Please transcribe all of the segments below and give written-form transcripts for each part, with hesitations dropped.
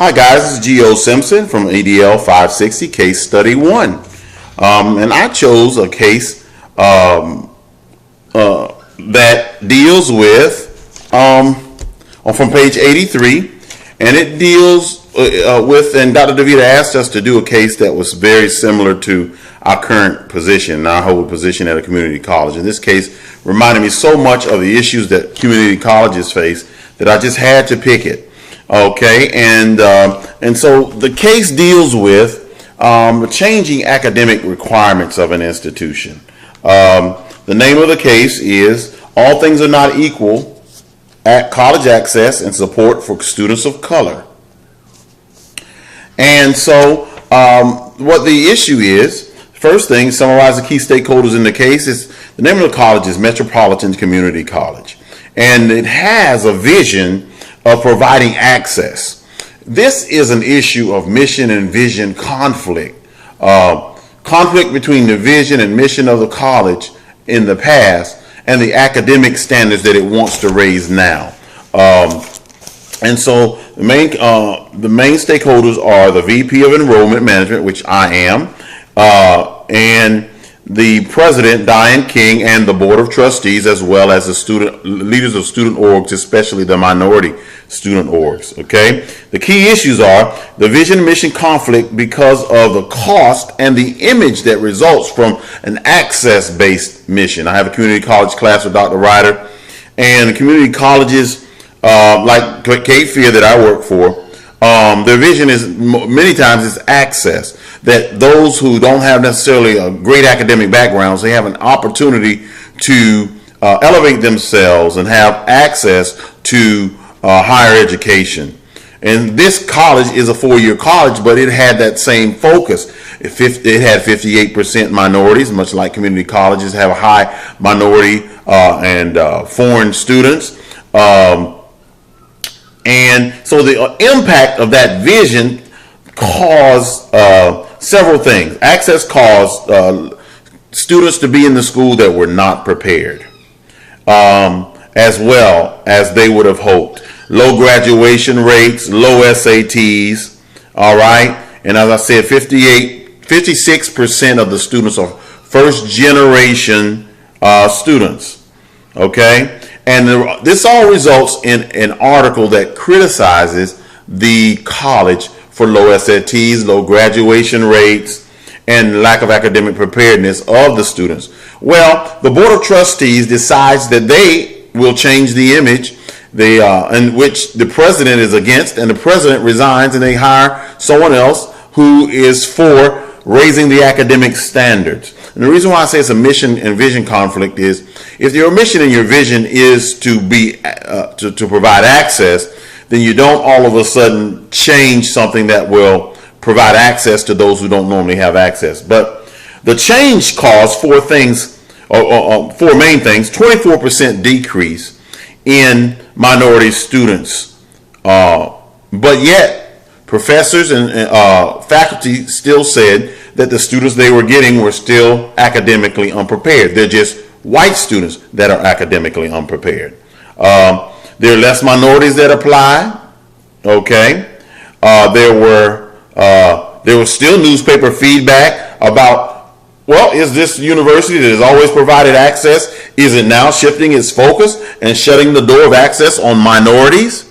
Hi guys, this is Geo Simpson from ADL 560 Case Study 1. And I chose a case that deals with, from page 83, and it deals with, and Dr. DeVita asked us to do a case that was very similar to our current position. Now I hold a position at a community college. In this case, reminded me so much of the issues that community colleges face that I just had to pick it. Okay, and so the case deals with changing academic requirements of an institution. The name of the case is All Things Are Not Equal at College Access and Support for Students of Color. And so what the issue is, first thing, summarize the key stakeholders in the case, is the name of the college is Metropolitan Community College. And it has a vision of providing access. This is an issue of mission and vision conflict. Conflict between the vision and mission of the college in the past and the academic standards that it wants to raise now. And so the main stakeholders are the VP of Enrollment Management, which I am, and the president, Diane King, and the board of trustees, as well as the leaders of student orgs, especially the minority student orgs. Okay, the key issues are the vision and mission conflict because of the cost and the image that results from an access-based mission. I have a community college class with Dr. Ryder, and community colleges like Cape Fear that I work for, their vision is many times is access. That those who don't have necessarily a great academic backgrounds, they have an opportunity to elevate themselves and have access to higher education. And this college is a four-year college, but it had that same focus. It had 58% minorities, much like community colleges have a high minority and foreign students. And so the impact of that vision caused several things. Access caused students to be in the school that were not prepared, as well as they would have hoped. Low graduation rates, low SATs, all right? And as I said, 56% of the students are first generation students, okay? And this all results in an article that criticizes the college for low SATs, low graduation rates, and lack of academic preparedness of the students. Well, the Board of Trustees decides that they will change the image in which the president is against, and the president resigns and they hire someone else who is for raising the academic standards. And the reason why I say it's a mission and vision conflict is if your mission and your vision is to be to provide access, then you don't all of a sudden change something that will provide access to those who don't normally have access. But the change caused four things, four main things: 24% decrease in minority students, but yet professors and faculty still said that the students they were getting were still academically unprepared. They're just white students that are academically unprepared. There are less minorities that apply. Okay, there was still newspaper feedback about, well, is this university that has always provided access, is it now shifting its focus and shutting the door of access on minorities?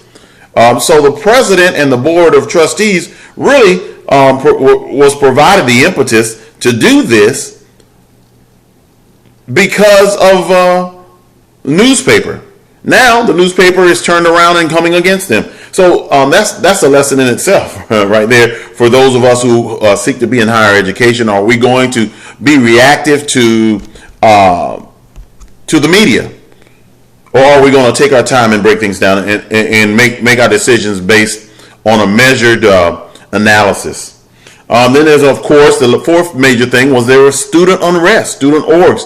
So the president and the board of trustees really was provided the impetus to do this because of newspaper. Now the newspaper is turned around and coming against them. So that's a lesson in itself, right there, for those of us who seek to be in higher education. Are we going to be reactive to the media, or are we going to take our time and break things down and make our decisions based on a measured analysis? Then there's, of course, the fourth major thing was there was student unrest, student orgs.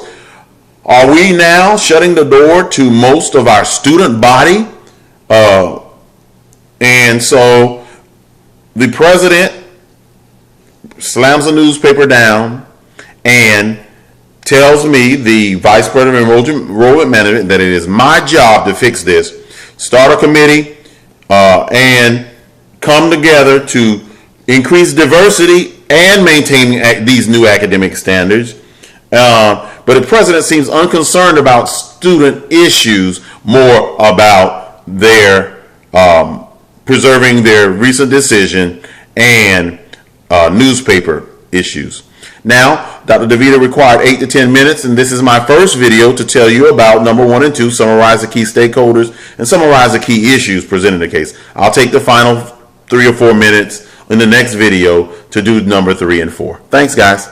Are we now shutting the door to most of our student body? And so the president slams the newspaper down and tells me, the vice president of enrollment management, that it is my job to fix this, start a committee, and come together to increase diversity and maintain these new academic standards. But the president seems unconcerned about student issues, more about their preserving their recent decision and newspaper issues. Now, Dr. DeVita required 8 to 10 minutes, and this is my first video to tell you about number 1 and 2, summarize the key stakeholders, and summarize the key issues presented in the case. I'll take the final 3 or 4 minutes in the next video to do number 3 and 4. Thanks, guys.